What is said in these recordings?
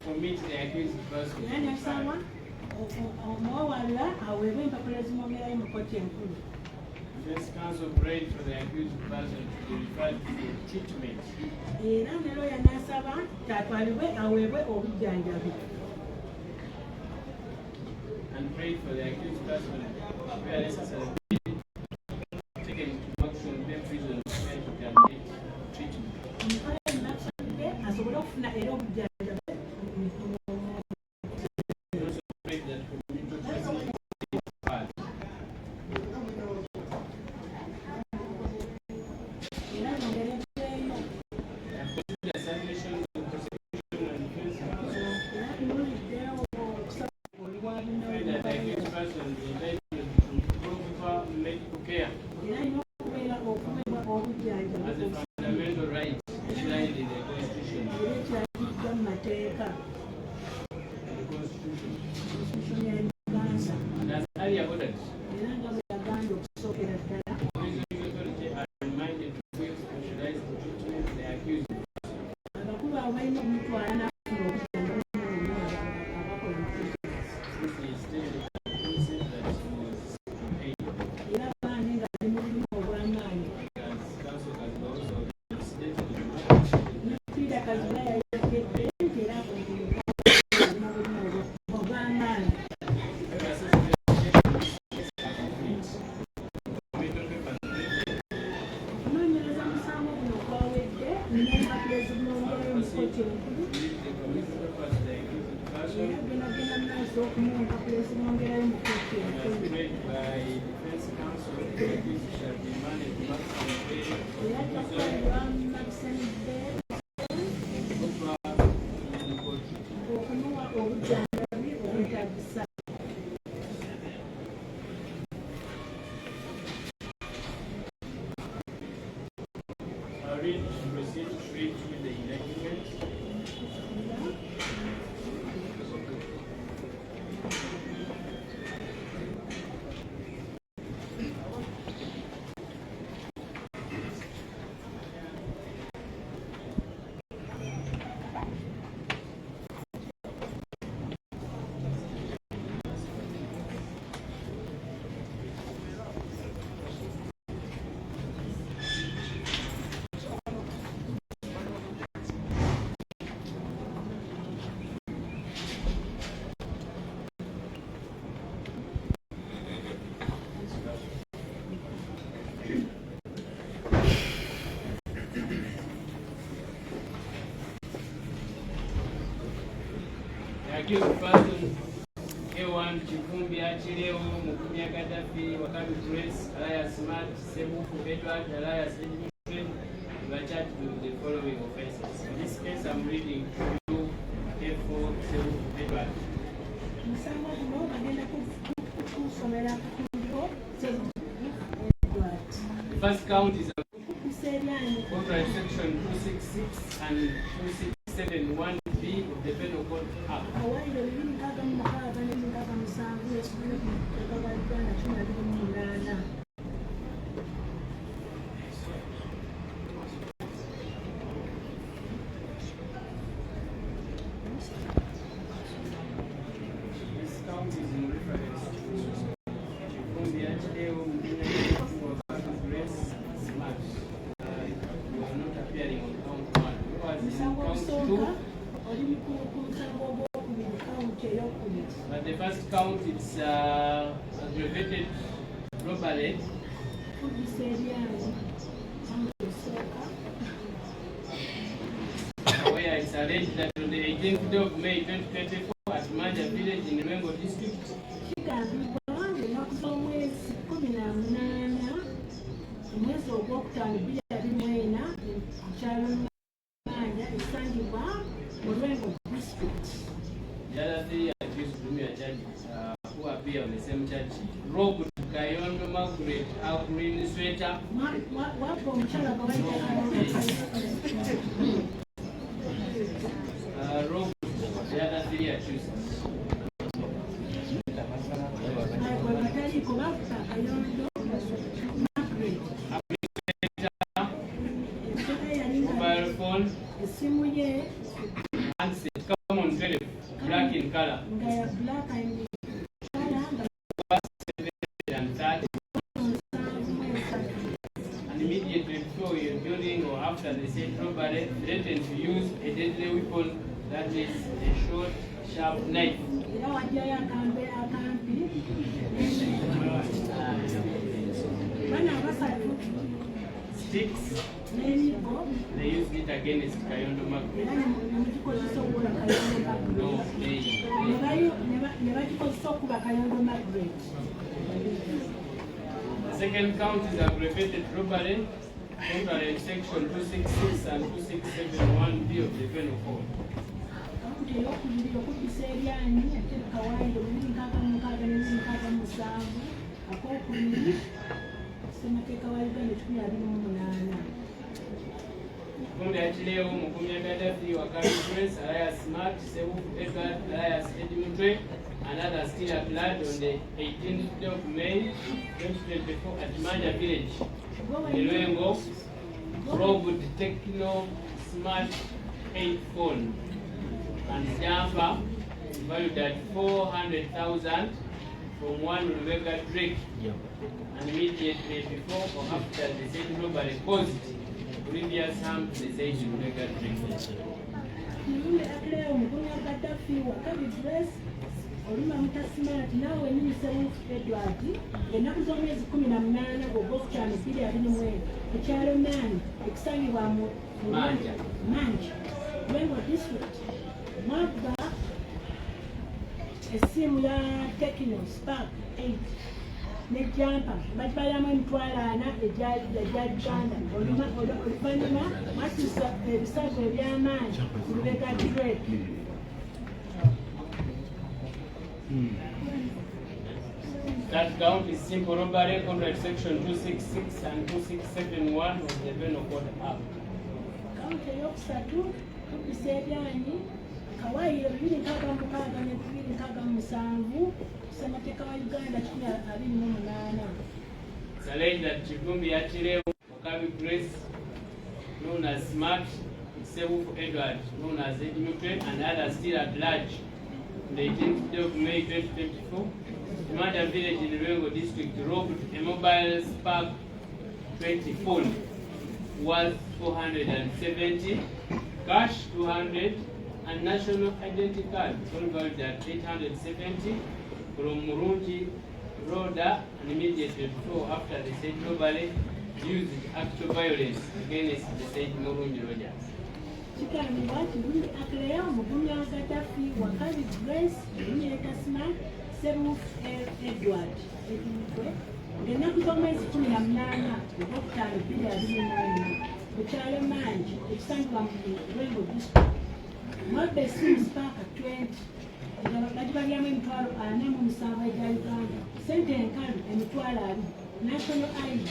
Commit the accused person. Defense counsel prayed for the accused person to be referred for treatment. And prayed for the accused person where necessary taken to maximum prison to get treatment. Also prayed that community president accused person A1 Chikumbi Achileo Mukumia Gaddafi Wakabi Grace Alias Smart Sebuku Edward Alias Edwin were charged with the following offenses. In this case, I'm reading to you K4 Sebuku Edward. The first count is copyright section 266 and 2671B of the Penal Code Act. This count is in reference to Chikumbi Achileo Grace Smart. You are not appearing on count 1. You are in count 2. But the first count is aggravated robbery. Where it's alleged that on the 18th day of May 2024 at Manja Village in Rengo District, the other three accused junior judges who appear on the same charge: Rob Kayondo Margaret Green Sweater. Rob, the other three accused. mobile phone, handset, common telephone, black in color. And immediately before your building or after the said robbery, threaten to use a deadly weapon, that is a short, sharp knife. Sticks, they used it against Kayondo Margaret. No, the second count is aggravated robbery under section 266 and 2671B of the Penal Code. Kundi achileo Mukumya Gaddafi Wakati Press, Alaya Smart, Sebufu Edward, Alaya Mutwe, and others still applied on the 18th of May 2024 at Manja Village. Eluengo, Robot Techno Smart 8 phone and jumper valued at 400,000 from one Rebecca Drake. And immediately before or after the said robbery caused previous harm to the said Rebecca Drake. Oluma mutasimati nawe ni Sebufu Edward ennaku z'omwezi 18 ogwokutaano 2021 ku kyalo Mani ekusangibwa mu Manja Lwengo District mwabba essimu ya Techno Spark 8 ne jampa batwalamu emitwalo 4 egya Uganda oluvannyuma mwatuusa ebisago eby'amaanyi ku Rebecca Drake. That count is simple robbery under section 266 and 2671 of the Penal Code Act. Count yokusatu kubisebyanyi kawaii 2667 Semateeka wa Uganda 2028. It's alleged that Chivumbi Achileo Wakabi Grace, known as Smart, Sebufu Edward, known as Mutwe, and others still at large. On the 18th day of May 2024, Manja Village in the Lwengo District robbed a mobile Spark 20 phone worth 470, cash 200, and national identity card valued at 870 from Murungi Roda, and immediately before after the said robbery used actual violence against the said Murungi Roda. Kikambibwa Kirundi Aklea Mukumya Gaddafi Wakabi Grace Enyereka Smart Sebufu Edward Mutwe ng'ennaku z'omwezi 18 ogwokutaano 2028 ku kyalo Mangi ekisangibwa mu Lwengo District mwabba essimu Spark 20 bagibalyamu emitwalo 47 egya Uganda, ssente enkalu emitwalo 20, national ID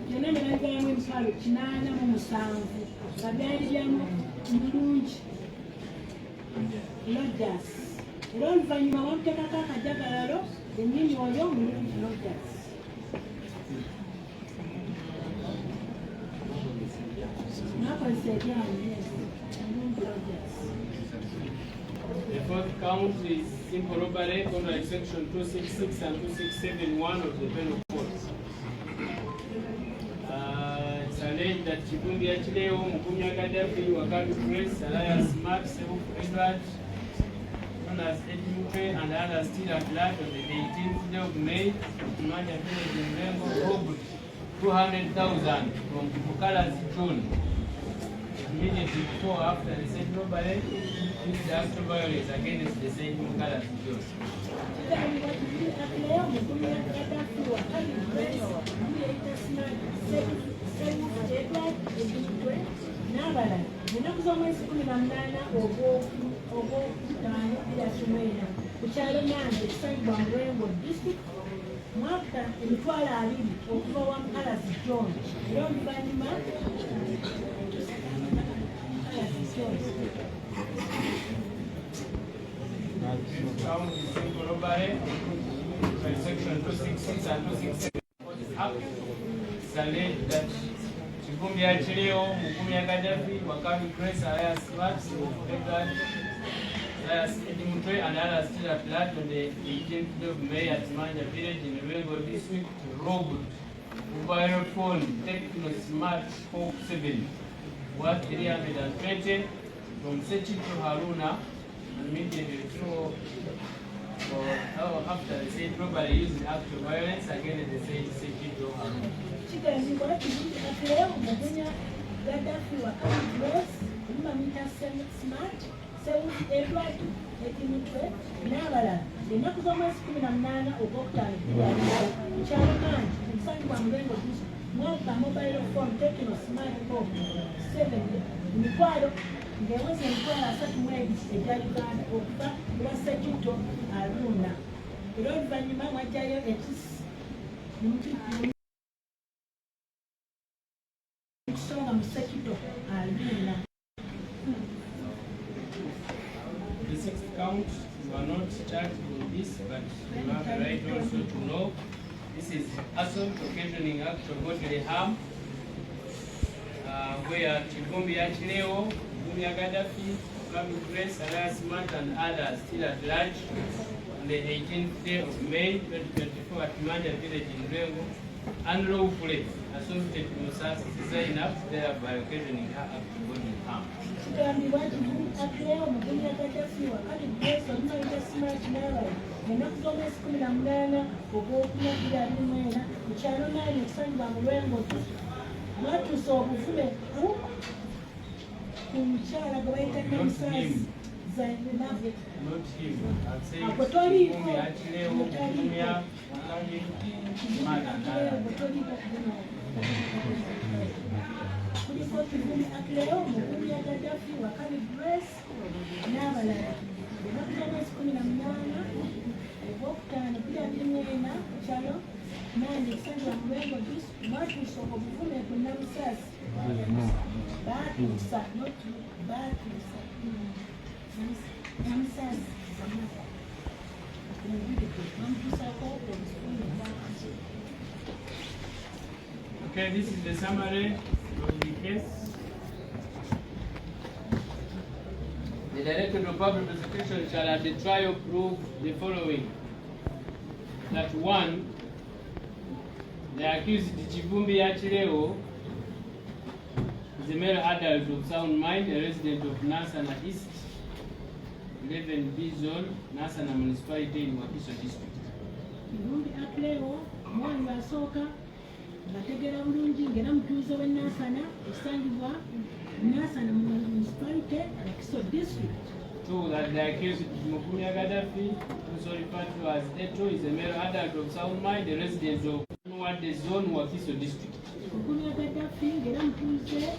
byonna ne babigalamu emitwalo 87 nga byali byamu Mulungi Rogers. Era oluvannyuma bamuteekako akajagalalo ennyini oyo Mulungi Rogers. Nakozesa ebyanyi Mulungi Rogers. The fourth count is simple robbery under section 266 and 2671 of the Penal Code. It's alleged that Chivumbi Achileo Mukumya Gaddafi Wakabi Grace, Alaya Smart, Sebufu Edward, known as Mutwe, and others still at large on the 18th day of May, Manja Village in Lwengo robbed 200,000 from Bukala's John. Immediately before or after the said robbery, used the actual violence against the said Bukala's John. N'abalala ennaku z'omwezi 18 ogwokutaano 2024 ku kyalo Manja ekisangibwa mu Lwengo District mwabba emitwalo 20 okuva wa Mukalazi John era oluvannyuma section 266 and 267 is alleged that Kivumbi achileo mukumi ya Gaddafi Wakami Grace alias Max Edward alias Mutwe and others still at large on the 18th of May at Manja village in Rengo district robbed mobile phone Techno Smart 7 worth 320 from Sechicho Haruna and immediately through after the said robbery used act of violence against the said Sechicho Haruna. Gaddafi Wakami Grace, Smart, Edward, Mutwe, n'abalala ennaku z'omwezi 18 Ogwokutaano Charman, omusangi gwa Mulengo mwaka mobile phone Techno Smart 7 emitwalo ng'eweza emitwalo 32 egya Uganda okuva lwa Sekito Haruna. Era oluvannyuma mwajjayo ekisi Songa Musekito Haruna. The sixth count, you are not charged with this, but you have the right also to know this is assault occasioning act of bodily harm, where Kivumbi Achileo, Kivumbi Gaddafi, Wakami Grace, alias Smart and others still at large on the 18th day of May 2024 at Manja village in Rengo, unlawfully assaulted Musas Zainab, thereby occasioning her act of bodily harm. Kigambibwa Kivumbi Achileo, Kivumbi Gaddafi, Wakami Grace, Kivumbi Smart n'abalala ennaku z'omwezi 18 Ogwokutaano mu kyalo Nine ekusangibwa mu Lwengo mwatuusa obuvume ku mukyala gwe bayita Namusazi Zainab. Agwe toliiko kuliko Kivumbi Achileo, Kivumbi Gaddafi, Wakami Grace n'abalala ennaku z'omwezi 18 Ogwokutaano 2024 kyalo Nine ekusangibwa mu Lwengo mwatuusa obuvume ku Namusazi baatuusa Namusazi Okay, this is the summary of the case. The Director of Public Prosecution shall at the trial prove the following: that 1, the accused Kivumbi Achileo is a male adult of sound mind, a resident of Nasana East, 11B Zone, Nasana Municipality in Wakiso District. Kivumbi Achileo omwana asooka ngategeera bulungi ng'era mutuuze w'e Nasana esangibwa Nasana Municipality, Wakiso District. 2, that the accused Mukumi Gaddafi, also referred to as Eto, is a male adult of sound mind, a resident of the Zone, Wakiso District. Mukumi Gaddafi ng'era mutuuze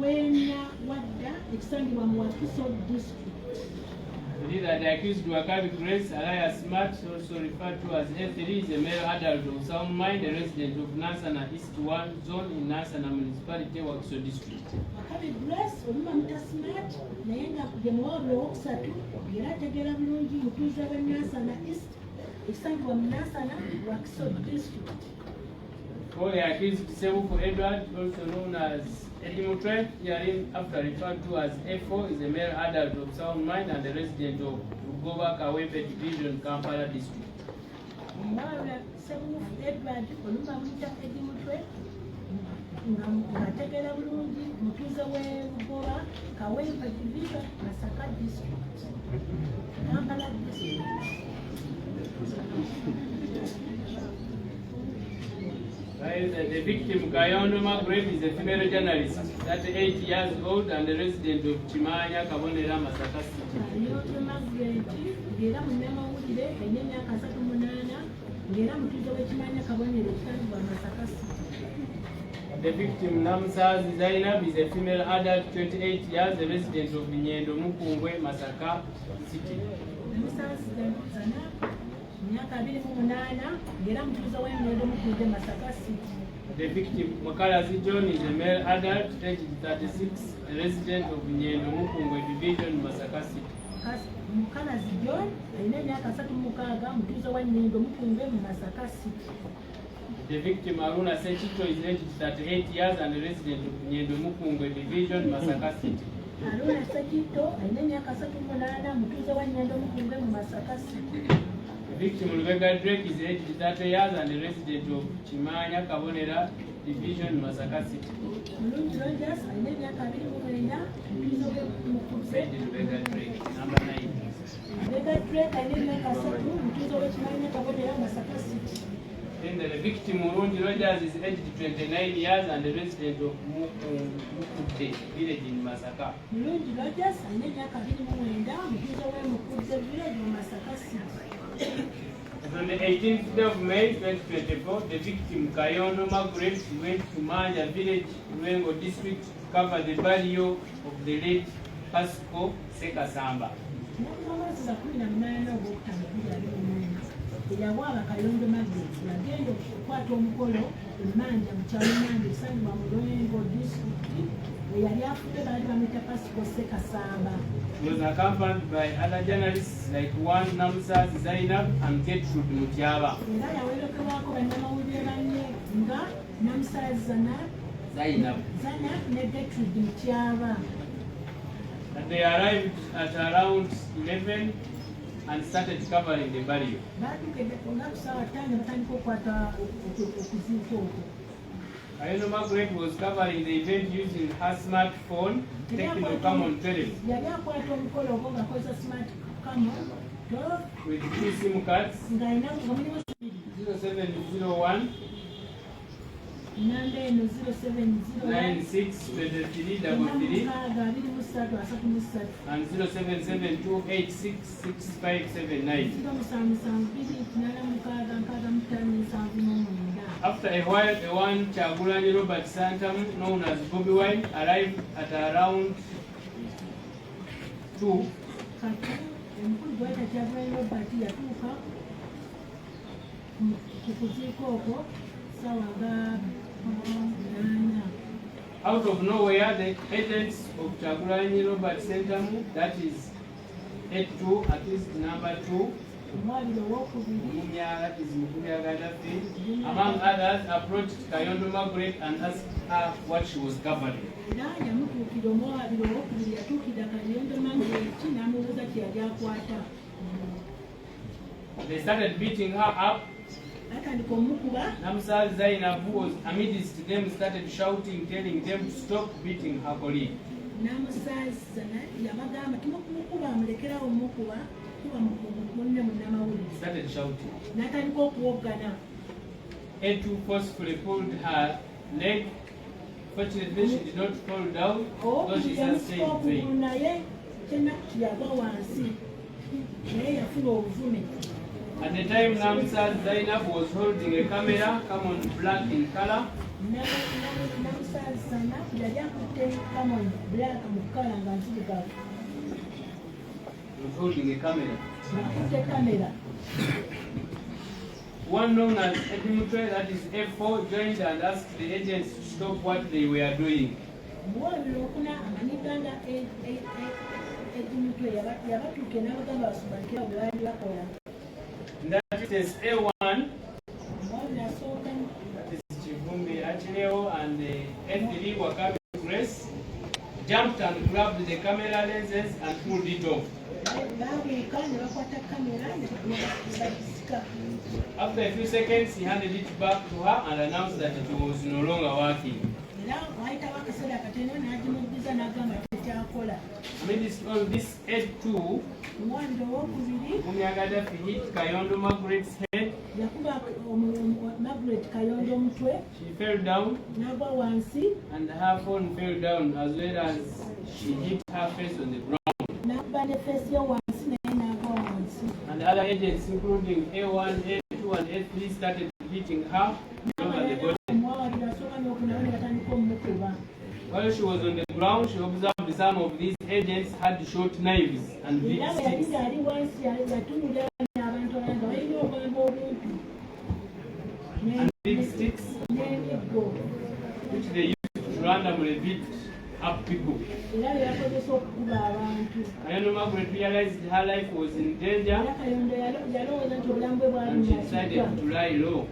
w'enna wadda ekisangibwa mu Wakiso District. 3, that the accused Wakami Grace, alias Smart, also referred to as A3, is a male adult of sound mind, a resident of Nasana East 1 Zone in Nasana Municipality, Wakiso District. Wakami Grace oluma muta Smart naye nga gye muwabula owokusatu era ategeera bulungi mutuuze w'e Nasana East ekisangibwa mu Nasana Wakiso District. 4, the accused Sebufu Edward, also known as Mutwe, herein after referred to as A4, is a male adult of sound mind and a resident of Rugoba Kawepe Division, Kampala District. Omwawula Sebufu Edward oluma muta Mutwe ng'ategeera bulungi mutuuze w'e Rugoba Kawepe Division, Masaka District, Kampala District. The victim, Kayondo Margaret, is a female journalist, 38 years old and a resident of Chimanya, Kabonera, Masaka City. Kayondo Margaret ng'era munnamawulire alina emyaka 38 ng'era mutuuze w'e Chimanya, Kabonera, ekisangibwa Masaka City. The victim, Namsaz Zainab, is a female adult, 28 years, a resident of Nyendo Mukungwe, Masaka City. Namsaz Zainab myaka 28 ng'era mutuuze w'e Nyendo Mukungwe, Masaka City. The victim, Makalazi John, is a male adult, aged 36, a resident of Nyendo Mukungwe Division, Masaka City. Mukalazi John alina emyaka 36 mutuuze wa Nyendo Mukungwe mu Masaka City. The victim Aruna Sechito is aged 38 years and a resident of Nyendo Mukungwe Division, Masaka City. Aruna Sechito aine myaka 38 mutuuze wa Nyendo Mukungwe mu Masaka City. The victim Lubega Drake is aged 30 years and a resident of Chimanya Kabonera Division, Masaka City. Mulungi Rogers aine myaka 29 mutuuze wa Mukungwe. Lubega Drake, number 9. Lubega Drake aine myaka 3 mutuuze wa Chimanya Kabonera Masaka City. Then the victim Mulungi Rogers is aged 29 years and a resident of Mutwe village in Masaka. Mulungi Rogers aine myaka 29 mutuuze wa Mutwe village mu Masaka City. On the 18th day of May 2024, the victim Kayondo Margaret went to Manja village, Ruengo district, to cover the burial of the late Pasco Sekasamba. Eyawaba Kayondo Margaret yagenda okukwata omukolo Manja mu kyalo Manja esangibwa mu Ruengo district eyali afudde baali bamuyita Pasco Sekasamba. He was accompanied by other journalists like one Namsaz Zainab and Gertrude Mutyaba. Era yawerekerwako bannamawulire banne nga Namsaz Zainab ne Gertrude Mutyaba. And they arrived at around 11 and started covering the burial. Kayondo Margaret was covering the event using her smartphone, Techno Camon 12, with 2 SIM cards, 0701 962333 and 0772866579. After a while, the one Chagulanyi Robert Santam, known as Bobby Wine, arrived at around 2. Out of nowhere, the agents of Chagulanyi Robert Santam, that is 82, at least number 2, among others, approached Kayondo Margaret and asked her what she was covering. They started beating her up. Namsaz Zainab, who was amidst them, started shouting, telling them to stop beating her colleague. Started shouting. Etu forcefully pulled her leg. Fortunately, she did not fall down, though she sustained pain. At the time, Namsaz Zainab was holding a camera, Camon black in color. Was holding a camera. One known as Mutwe, that is F4, joined and asked the agents to stop what they were doing. That is A1, that is Chivumbi Achileo, and F3 Wakabi Grace jumped and grabbed the camera lenses and pulled it off. After a few seconds, he handed it back to her and announced that it was no longer working. Amidst all this, A2, Gaddafi hit Kayondo Margaret's head. She fell down, and her phone fell down, as well as she hit her face on the ground. And other agents, including A1, A2, and A3, started beating her over the body. While she was on the ground, she observed some of these agents had short knives and big sticks. And big sticks, which they used to randomly beat up people. Kayondo Margaret realized her life was in danger and she decided to lie low.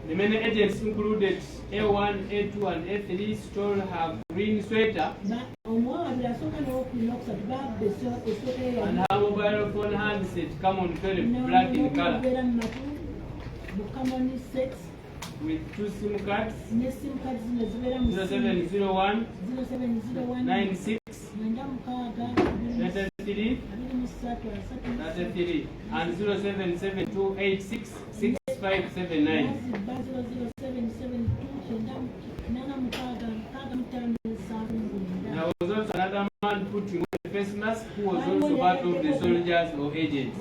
The many agents included A1, A2 and A3 stole her green sweater and her mobile phone handset come on very black in color with 2 SIM cards, 0701 96 33 and 077286 6579. There was also another man putting on a face mask who was also part of the soldiers or agents.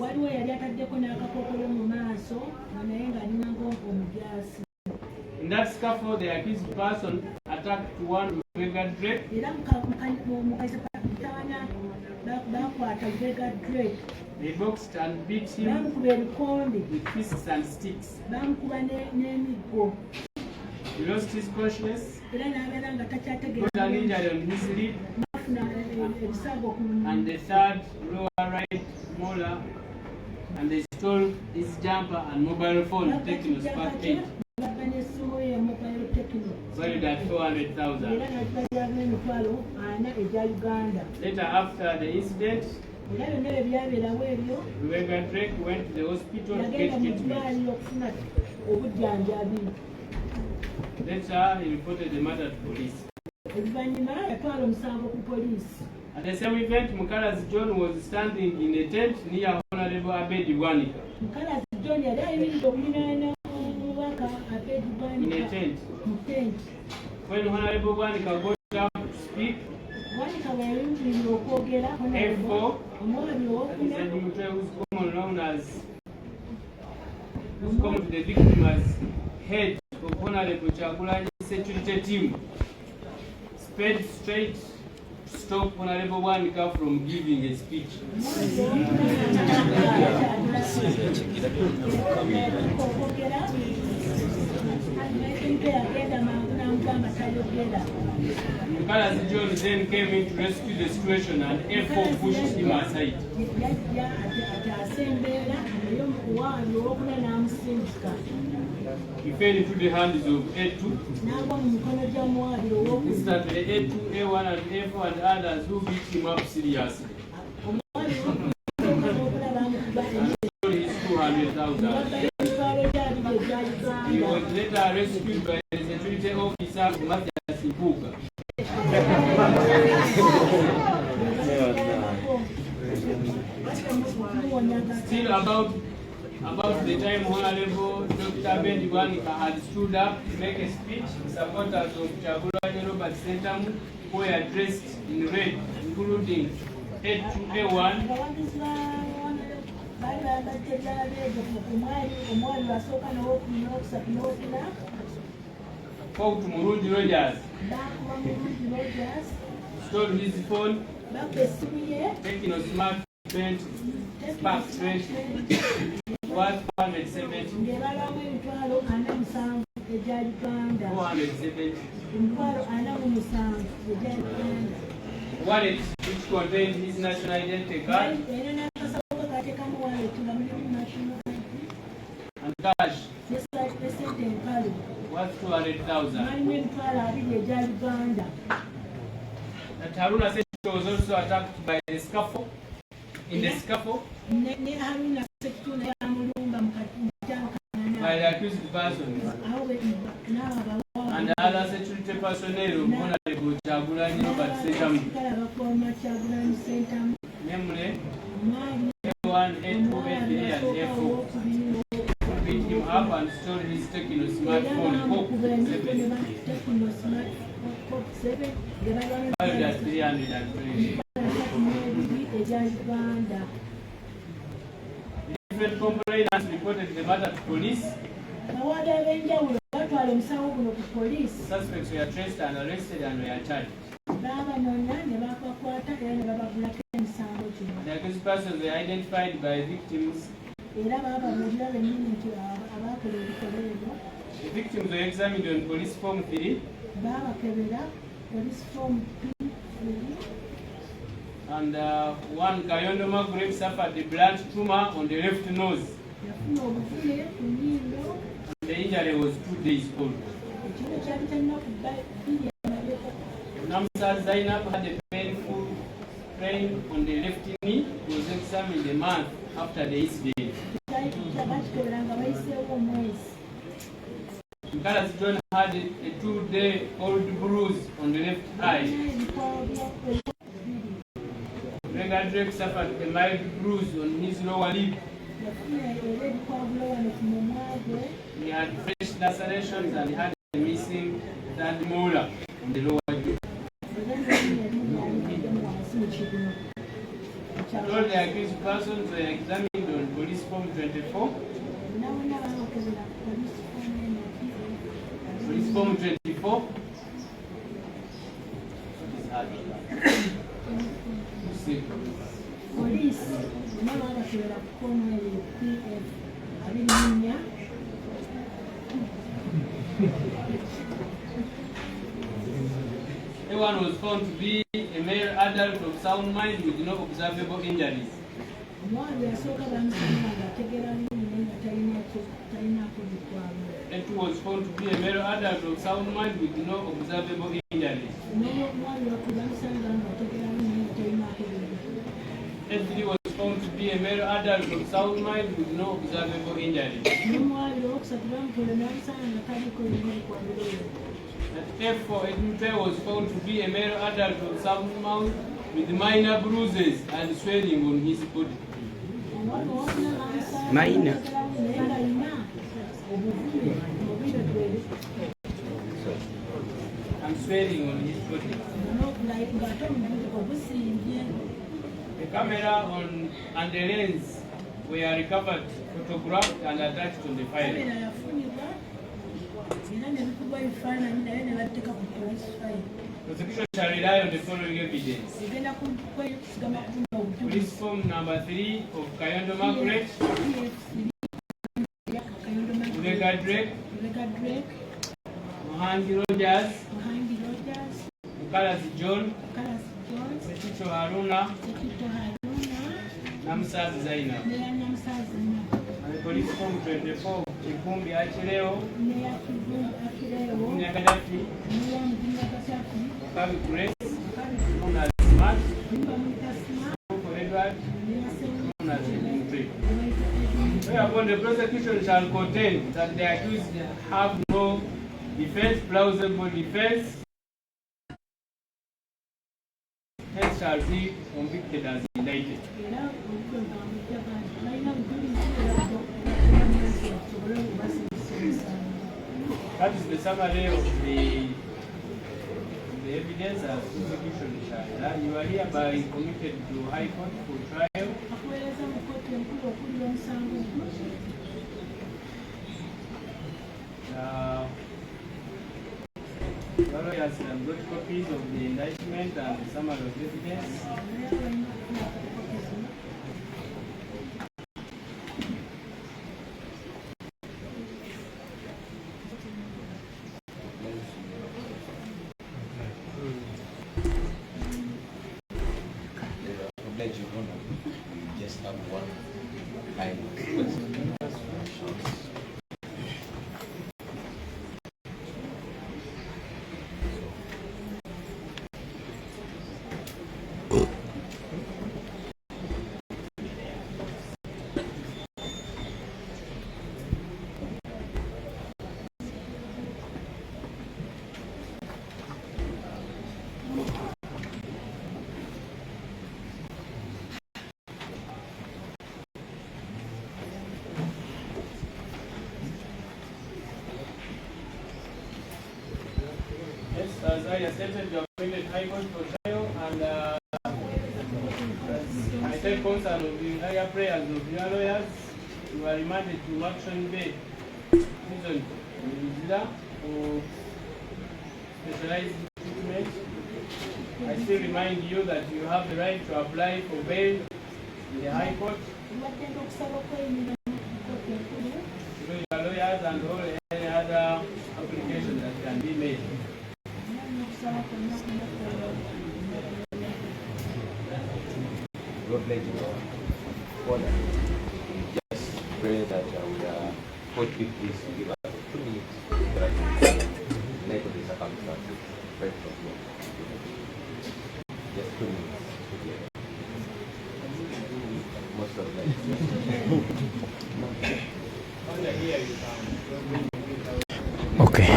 In that scuffle, the accused person attacked one Mega Drake. They boxed and beat him with fists and sticks. He lost his consciousness, got an injury on his lip, and the third lower right molar, and they stole his jumper and mobile phone, taking Spark 8. Valued at 400,000. Later, after the incident, Mega Drake went to the hospital to get treatment. Later, he reported the matter to police. At the same event, Mukala's John was standing in a tent near Honorable Abedi Wanika. In a tent. When Honorable Wanika got down to speak, F4, Mutwe, who's common to the victim as head of Honorable Chagulanyi's security team, sped straight to stop Honorable Wanika from giving a speech. Mukala's John then came in to rescue the situation and F4 pushed him aside. He fell into the hands of A2. Instantly, A2, A1 and A4 and others who beat him up seriously. And stole his 200,000. He was later rescued by the security officer Matthias Ipuga. Still about the time Honorable Dr. Abedi Wanika had stood up to make a speech, supporters of Chagulanyi Robert Sentamu were dressed in red, including A2, A1, Fought Murundi Rogers, stole his phone, taking a smart bench, Spark 20, worth 470. 470. Wallet which contained his national identity card and cash worth 200,000. That Haruna said she was also attacked by the scuffle. In the scuffle, by the accused persons and the other security personnel of Honorable Chagulanyi Robert Sentamu, namely A1, A2, A3 and A4, beat him up and stole his Techno smartphone Pop 7, valued at 303. Different complainants reported the matter to police. Suspects were traced and arrested and were charged. The accused persons were identified by victims. The victims were examined on police form 3. Police form 3. And one Kayondo Magret suffered a blunt tumor on the left nose. The injury was 2 days old. Namsa Zainab had a painful pain on the left knee. He was examined a month after the incident. Mkalas John had a 2-day-old bruise on the left eye. Regan Drake suffered a mild bruise on his lower lip. He had fresh lacerations and had a missing third molar on the lower jaw. All the accused persons were examined on police form 24. Police form 24. Police, Everyone was found to be a male adult of sound mind with no observable injuries. It was found to be a male adult of sound mind with no observable injuries. F3 was found to be a male adult of sound mind with no observable injuries. At F4, Mutwe was found to be a male adult of sound mind with minor bruises and swelling on his body. Minor. And swelling on his body. The camera and the lens were recovered, photographed, and attached to the file. Prosecution shall rely on the following evidence. Police form number 3 of Kayondo Margaret, Rebecca Drake, Mohangi Rogers, Mukalas John, Sekito Haruna, Namsa Zainab. And the police form 24 of Chikumbi Achileo, Munya Gaddafi, Mukabi Grace, known as Smart, Edward, known as Mutwe. Whereupon the prosecution shall contend that the accused have no defense, plausible defense, hence shall be convicted as indicted. That is the summary of the evidence as prosecution shall. You are hereby committed to High Court for trial. Lawyers have got copies of the indictment and the summary of evidence. Just have one kind of question. As I stated, you have committed High Court for trial, and I take concern of the higher prayers of your lawyers. You are remanded to Action Bay prison in Luzira for specialized treatment. I still remind you that you have the right to apply for bail in the High Court. Your lawyers and all any other Just pray that court please give us 2 minutes later the circumstances. Pray for God. Just 2 minutes. Most of them. Okay.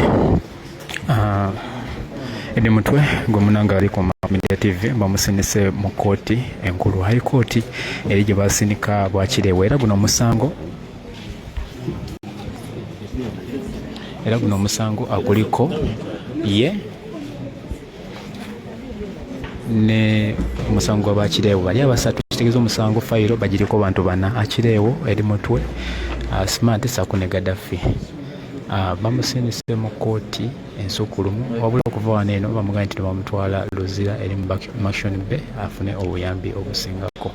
Edi Mutwe gwomunanga ali ku Media TV bamusinise mu kooti enkulu High Court eri gye basinika bwakireewo era guno omusango aguliko ye ne omusango gwa bakireewo bali abasatu kitegeeza omusango fayiro bagiriko bantu bana akireewo Edi Mutwe Smart Sakune Gaddafi bamusinise mu kooti ensukulumu wabula okuva wano eno bamugambye nti bamutwala Luzira eri mu Mashoni Bay afune obuyambi obusingako.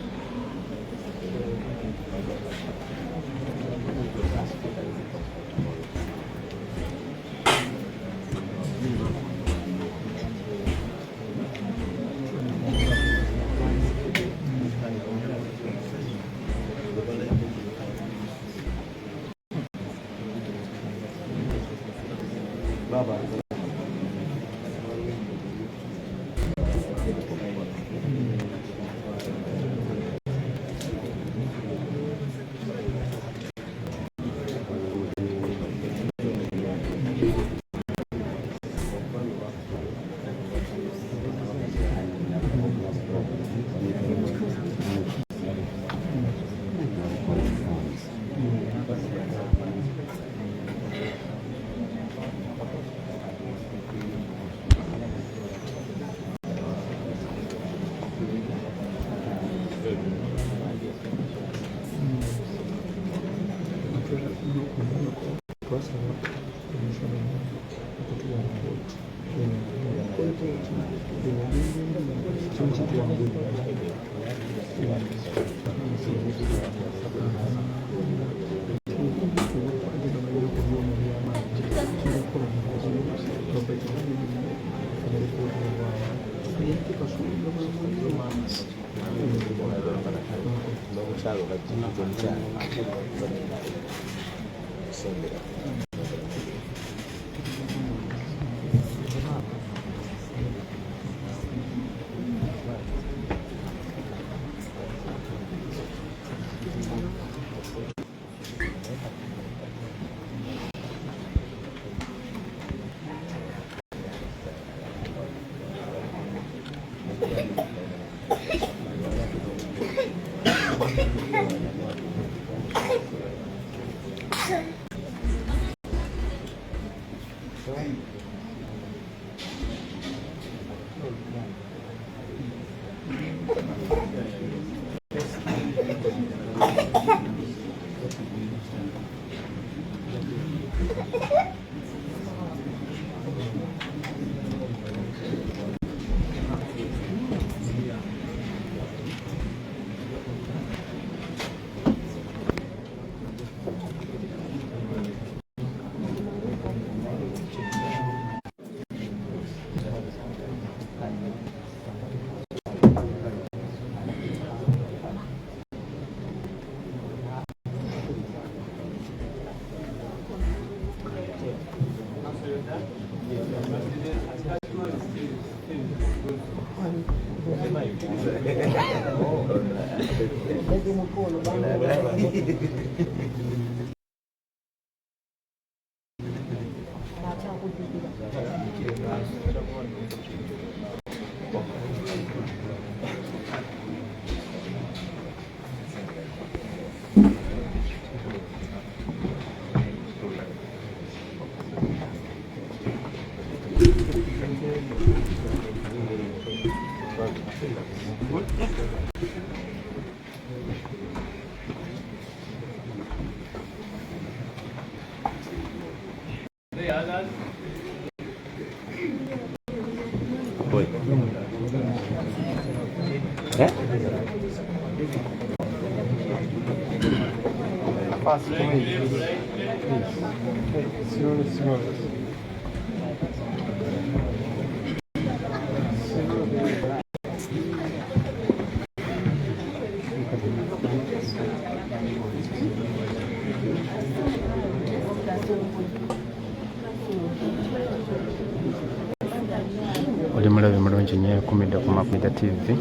obadde mulabe mulungi nnyo ekumidde ku Mutwe TV.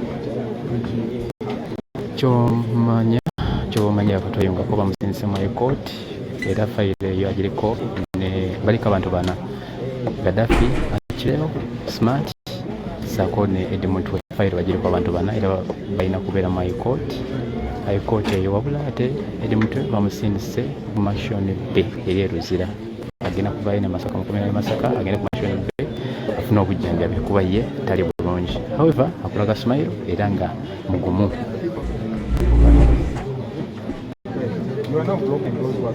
Kyomanya akatoyungako bamusindise mu kooti era fayiro eyo agiriko ne baliko abantu bana Gaddafi akireho Smart saako ne Edi Mutwe fayiro bagiriko abantu bana era balina kubeera mu high court eyo wabula ate Edi Mutwe bamusindise mu Mashoni B eri Luzira agenda kuvayo ne Masaka mukomera Masaka agenda ku Mashoni B afuna obujjanjabi kuba ye tali bulungi. However akulaga smile era nga mugumu. You are not blocking those who are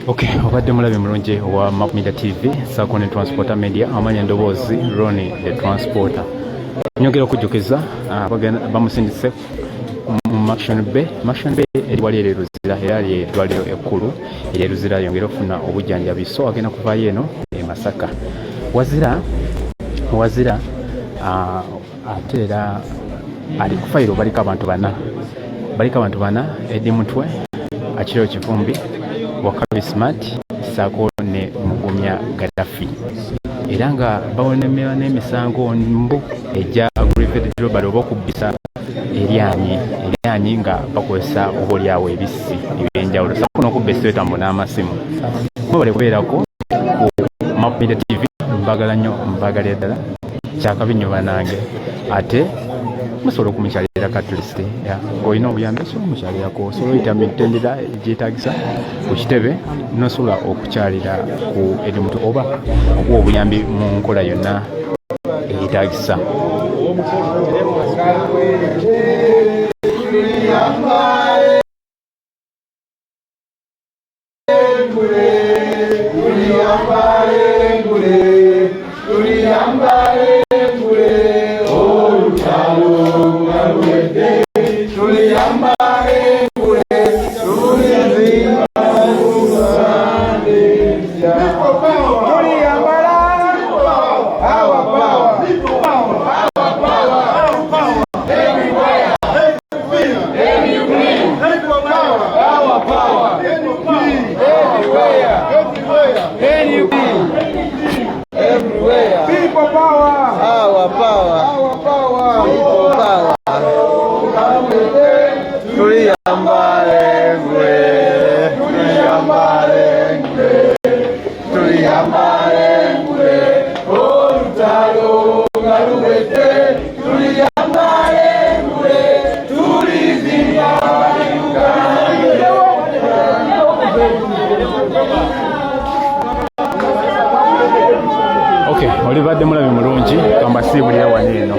Okay, obadde mulabe mulungi wa Mutwe TV saako ne Transporter Media amanya ndoboozi Ronnie the Transporter. Nyongera okujjukiza bamusindise mu Mashoni B eri wali eri Luzira era lye eddwaliro ekkulu eri Luzira yongera okufuna obujjanjabi so agenda kuvaayo eno e Masaka. Wazira ate era ali ku fayiro baliko abantu bana Edi Mutwe akiriho Kivumbi Wakabi Smart saako ne Mugumya Gaddafi era nga bawonemera n'emisango mbu ejja aggravated robbery oba okubbisa eryanyi nga bakozesa oboolyawo ebissi ebyenjawulo saako n'okubba esweta n'amasimu bale kubeerako ku Mutwe TV mbagala nnyo mbagalira ddala kyakabi nnyo banange ate musobola okumukyalira katuliste ng'olina obuyambi osobola omukyalirako osobola oyita mitendera egyetaagisa ku kitebe nosobola okukyalira ku Edi Mutwe oba okuwa obuyambi mu nkola yonna eyetaagisa. Okay, olibadde mulabe mulungi kambasiibulira wano eno.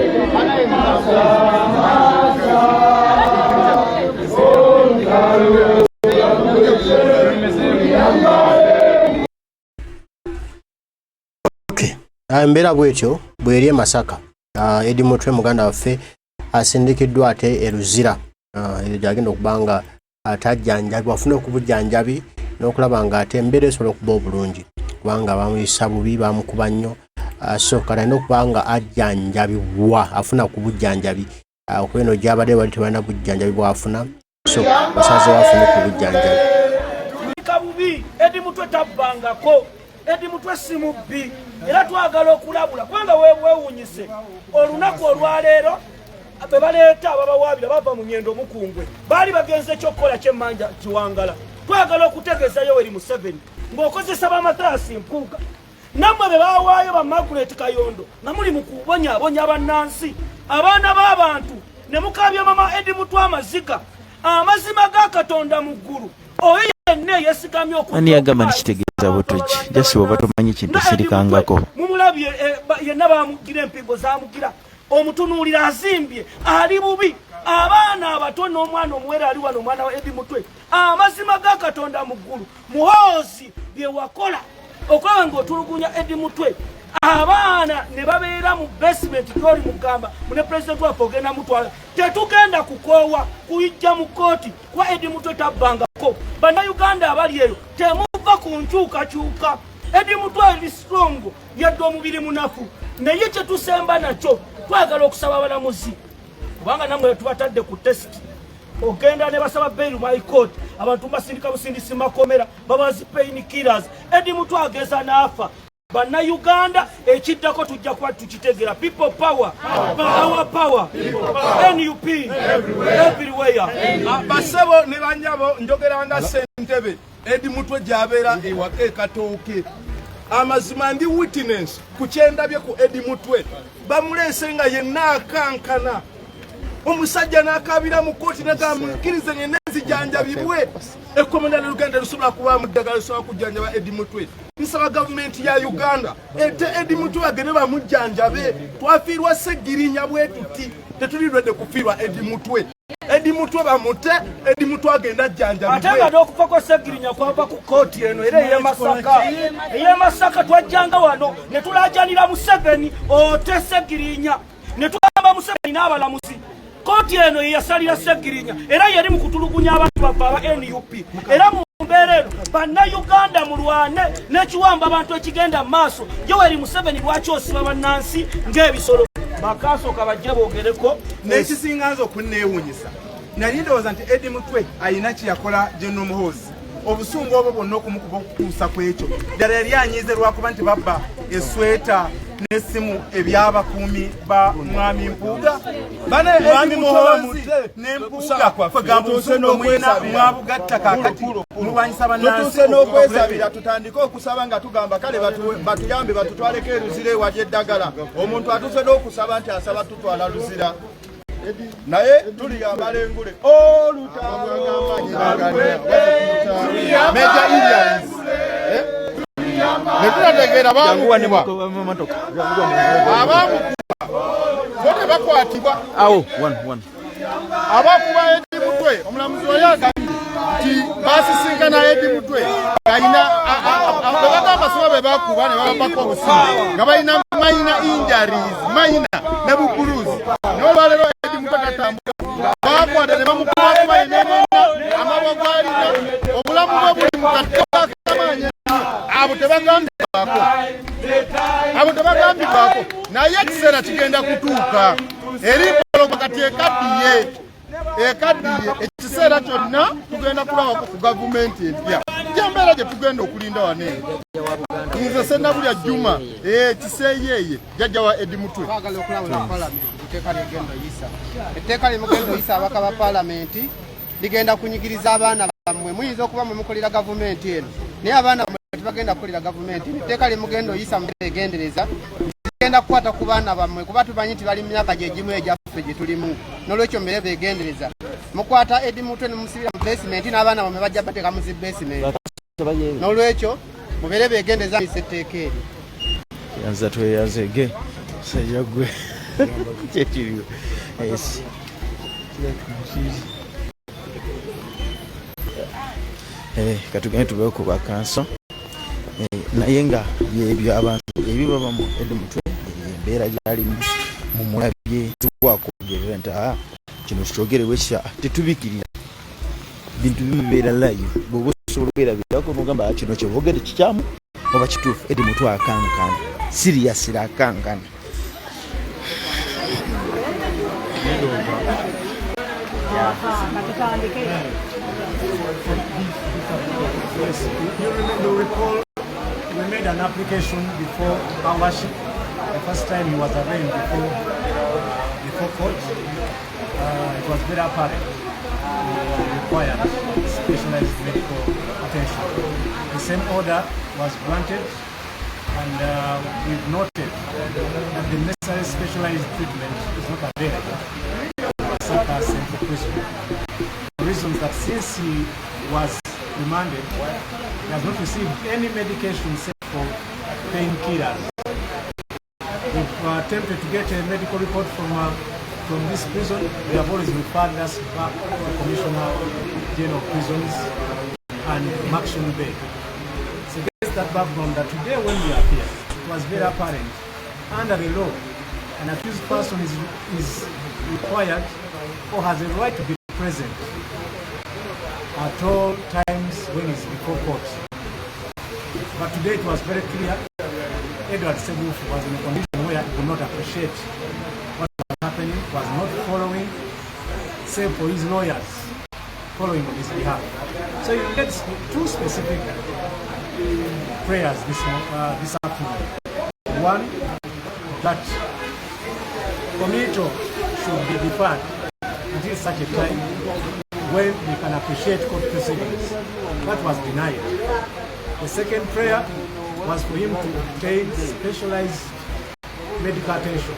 Embeera bwetyo bw'eri e Masaka Edi Mutwe muganda waffe asindikiddwa ate e Luzira gyagenda okuba nga atajjanjabi wafuna okubujjanjabi n'okulaba nga ate embeera esobola okuba obulungi kubanga bamuyisa bubi bamukuba nnyo so kalina okuba nga ajjanjabibwa afuna ku bujjanjabi okuba eno gyabadde bali tebalina bujjanjabi bwafuna so basaze wafune ku bujjanjabi bubi Edi Mutwe tabbangako Edi Mutwe si mubbi era twagala okulabula kubanga weewuunyise olunaku olwaleero be baleeta ababawaabira bava mu Nyendo Mukungwe baali bagenze kyokkola ky'emmanja Kiwangala twagala okutegeeza Yoweri Museveni ng'okozesa bamatarasi mpuuga nammwe be baawaayo ba Margaret Kayondo nga muli mu kubonyaabonya bannansi abaana b'abantu ne mukaabya mama Edi Mutwe amaziga amazima ga Katonda mu ggulu oyo yenna yeesigamye ani yagamba nikitegeeza butoki jasi bw'oba tomanyi kintu sirikangako mumulabye yenna baamugira empingo zaamugira omutunuulira azimbye ali bubi abaana abato n'omwana omuwere ali wano omwana wa Edi Mutwe amazima ga Katonda mu ggulu muhoozi bye wakola okulaba ng'otulugunya Edi Mutwe abaana ne babeera mu basement gy'oli mugamba mune pulezidenti waffe ogenda mutwala tetugenda kukoowa kuyijja mu kooti kuba Edi Mutwe tabbangako bannayuganda abali eyo temuva ku nkyukakyuka Edi Mutwe ali strong yadde omubiri munafu naye kye tusemba nakyo twagala okusaba abalamuzi kubanga namwe tubatadde ku test ogenda ne basaba bail mu high court abantu basindika busindisi makomera babazi pain killers Edi Mutwe ageza n'afa bannayuganda ekiddako tujja kuba tukitegera people power our power NUP everywhere basebo ne banyabo njogeranga Ssentebe Edi Mutwe gy'abeera ewaka Katooke amazima ndi witness ku kyendabye ku Edi Mutwe bamuleese nga yenna akankana omusajja n'akabira mu kooti nagamukkirize ng'enna nzijanjabibwe ekkomera ly'Uganda lisobola kubaamu ddagala lisobola kujjanjaba Edi Mutwe nsaba gavumenti ya Uganda ete Edi Mutwe bagende bamujjanjabe twafiirwa Ssegirinya bwe tuti tetulidwedde kufiirwa Edi Mutwe Edi Mutwe bamute Edi Mutwe agenda ajjanjabibwe ate nga n'okufa kwa Ssegirinya kwava ku kooti eno era ey'e Masaka twajjanga wano ne tulaajanira Museveni ote Ssegirinya ne tugamba Museveni n'abalamuzi kooti eno yeyasalira Ssegirinya era yali mu kutulugunya abantu baffe aba NUP era mu mbeera eno bannayuganda mulwane n'ekiwamba abantu ekigenda mu maaso Yoweri Museveni lwaki osiba bannansi ng'ebisolo bakasooka bajja boogereko n'ekisinga nze okunneewuunyisa nali ndowooza nti Edi Mutwe ayina kye yakola General Muhoozi obusungu obwo bwonna okumukuba okutuusa ku ekyo ddala yali anyiize lwakuba nti babba esweta n'essimu eby'abakuumi ba mwami Mpuuga bana mwami Muhoozi n'Empuuga kwegamba obusungu mwena mwabugatta kaakati mulwanyisa bannansi tutuuse n'okwesabira tutandike okusaba nga tugamba kale batuyambe batutwaleko e Luzira ewali eddagala omuntu atuuse n'okusaba nti asaba tutwala Luzira naye tuli abalengule Major Indians netunategeera bote bakwatibwa abakuba Edi Mutwe omulamuzi wali agambye nti basisinkana Edi Mutwe alina bagamba soba be bakuba ne babapako obusimu nga balina minor injuries ne buguluzi n'olwaleero Edi Mutwe tatambula bakwata ne bamukubakuba yenenena amabwa gwalina obulamu bwe buli mu kataka kamaanyi abo tebagambibwako naye ekiseera kigenda kutuuka eri mpologoma kati ekaddiye ekiseera kyonna tugenda kulabako ku gavumenti empya gyembeera gye tugenda okulinda wane nze Sennabulya Juma kiseeyeeye jjajja wa Edi Mutwe twagala okulabula palamenti etteeka ligenda oyisa etteeka limugenda oyisa abaka ba palamenti ligenda kunyigiriza abaana bammwe muyinza okuba mwe mukolera gavumenti eno naye abaana tebagenda kukolera gavumenti etteeka limugenda oyisa mubegendereza ligenda kukwata ku baana bammwe kuba tumanyi nti bali mu myaka gyegimu egyaffe gye tulimu n'olwekyo mbere begendereza mukwata Edi Mutwe ne musibira mu basement n'abaana bammwe bajja bateeka mu zi basement n'olwekyo mubere begendereza etteeka eri yanza tweyazege sajja gwe kyekiriwo katugende tubeeko ku bakanso naye nga byebyo abantu ebyo babamu Edi Mutwe embeera gyalimu mumulabye tukwakogerera nti kino kitogerebwe kitya tetubikirira bintu bibeera live bw'oba osobola okwerabirako n'ogamba kino kyebogere kikyamu oba kituufu. Eddie Mutwe akankana siriyasira akankana. You recall we made an application before our worship. The first time he was arraigned before court. It was very apparent he required specialized medical attention. The same order was granted, and we've noted that the necessary specialized treatment is not available at Saka Central Prison. The reason that since he was remanded, he has not received any medication except for painkillers. We've attempted to get a medical report from this prison. They have always referred us back to the Commissioner General of Prisons and Maximum Bay. So against that background, that today when we are here, it was very apparent under the law, an accused person is required or has a right to be present at all times when he's before court. But today it was very clear Edward Sebufu was in a condition where he could not appreciate what was happening, was not following, save for his lawyers following on his behalf. So you get two specific prayers this afternoon. One, that committal should be deferred until such a time when we can appreciate court proceedings. That was denied. The second prayer was for him to obtain specialized medical attention.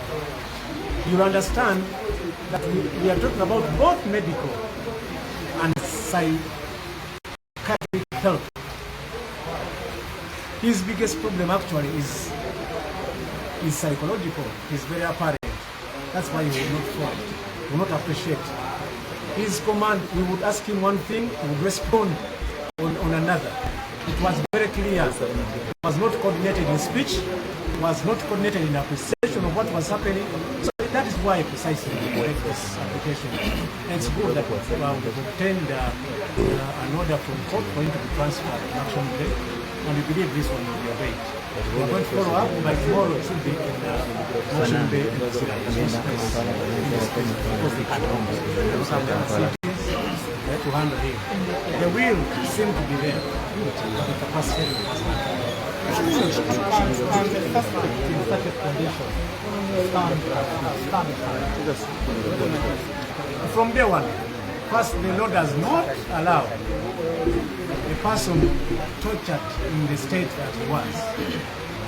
You'll understand that we are talking about both medical and psychiatric health. His biggest problem actually is psychological. It's very apparent. That's why he will not follow, he will not appreciate. His command, we would ask him one thing, he would respond on another. It was very clear. It was not coordinated in speech, it was not coordinated in appreciation of what was happening. So that is why precisely we make this application. And it's good that we've obtained an order from court for him to be transferred to Action Day, and we believe this one will be obeyed. We're going to follow up by tomorrow. It should be in Action Day in Luzira. To handle him. The will seemed to be there, but the capacity was not there. In such a condition, from day one, first the law does not allow a person tortured in the state that he was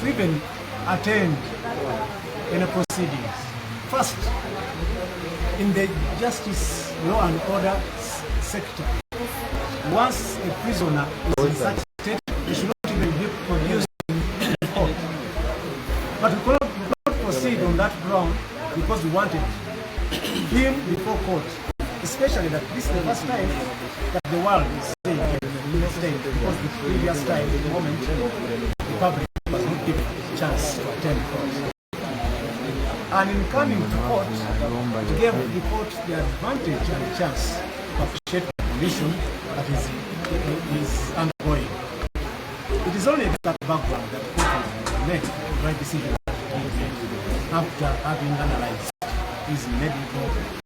to even attend any proceedings. First, in the justice, law and order sector, once a prisoner is in such a state, they should not even be produced in court. But we could not proceed on that ground because we wanted him before court, especially that this is the first time that the world is saying in the state, because the previous time, the moment, the public was not given a chance to attend court. And in coming to court, it gave the court the advantage and the chance to appreciate the condition that is undergoing. It is only that background that the court will make the right decision after having analyzed his medical